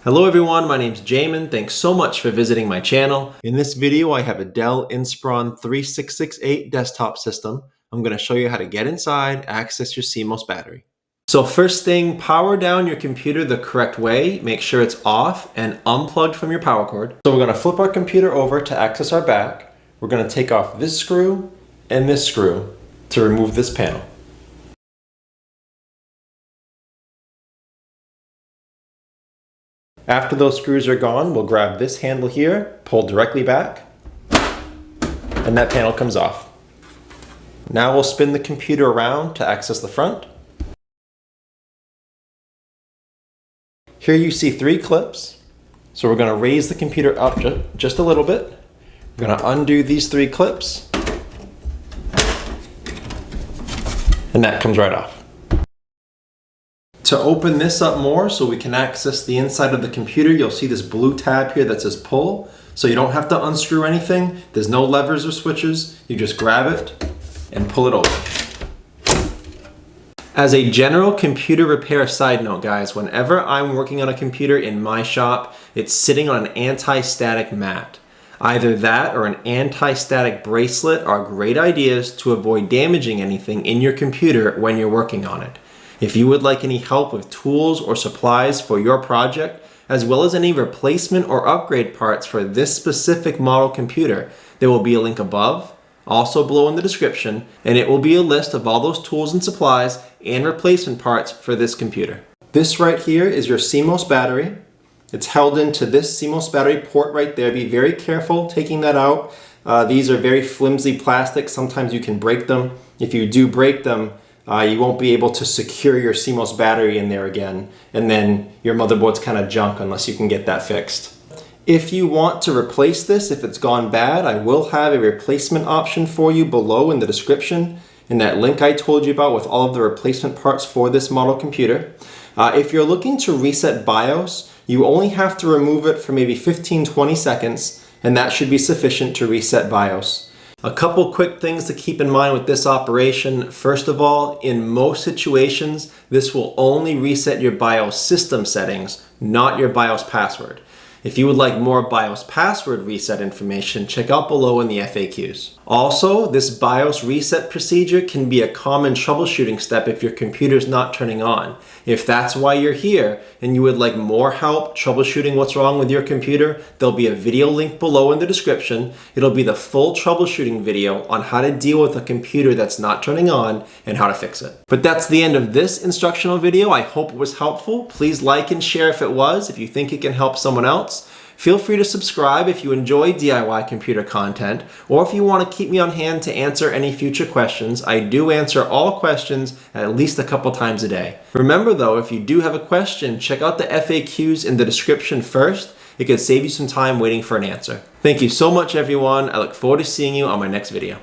Hello everyone, my name's Jamin. Thanks so much for visiting my channel. In this video, I have a Dell Inspiron 3668 desktop system. I'm going to show you how to get inside, access your CMOS battery. So first thing, power down your computer the correct way. Make sure it's off and unplugged from your power cord. So we're going to flip our computer over to access our back. We're going to take off this screw and this screw to remove this panel. After those screws are gone, we'll grab this handle here, pull directly back, and that panel comes off. Now we'll spin the computer around to access the front. Here you see 3 clips. So we're going to raise the computer up just a little bit. We're going to undo these 3 clips, and that comes right off. To open this up more so we can access the inside of the computer, you'll see this blue tab here that says pull. So you don't have to unscrew anything. There's no levers or switches. You just grab it and pull it open. As a general computer repair side note, guys, whenever I'm working on a computer in my shop, it's sitting on an anti-static mat. Either that or an anti-static bracelet are great ideas to avoid damaging anything in your computer when you're working on it. If you would like any help with tools or supplies for your project, as well as any replacement or upgrade parts for this specific model computer, there will be a link above, also below in the description, and it will be a list of all those tools and supplies and replacement parts for this computer. This right here is your CMOS battery. It's held into this CMOS battery port right there. Be very careful taking that out. These are very flimsy plastic. Sometimes you can break them. If you do break them, you won't be able to secure your CMOS battery in there again, and then your motherboard's kind of junk unless you can get that fixed. If you want to replace this, if it's gone bad, I will have a replacement option for you below in the description, in that link I told you about with all of the replacement parts for this model computer. If you're looking to reset BIOS, you only have to remove it for maybe 15-20 seconds, and that should be sufficient to reset BIOS. A couple quick things to keep in mind with this operation. First of all, in most situations, this will only reset your BIOS system settings, not your BIOS password. If you would like more BIOS password reset information, check out below in the FAQs. Also, this BIOS reset procedure can be a common troubleshooting step if your computer's not turning on. If that's why you're here and you would like more help troubleshooting what's wrong with your computer, there'll be a video link below in the description. It'll be the full troubleshooting video on how to deal with a computer that's not turning on and how to fix it. But that's the end of this instructional video. I hope it was helpful. Please like and share if it was, if you think it can help someone else. Feel free to subscribe if you enjoy DIY computer content, or if you want to keep me on hand to answer any future questions. I do answer all questions at least a couple times a day. Remember though, if you do have a question, check out the FAQs in the description first. It could save you some time waiting for an answer. Thank you so much everyone. I look forward to seeing you on my next video.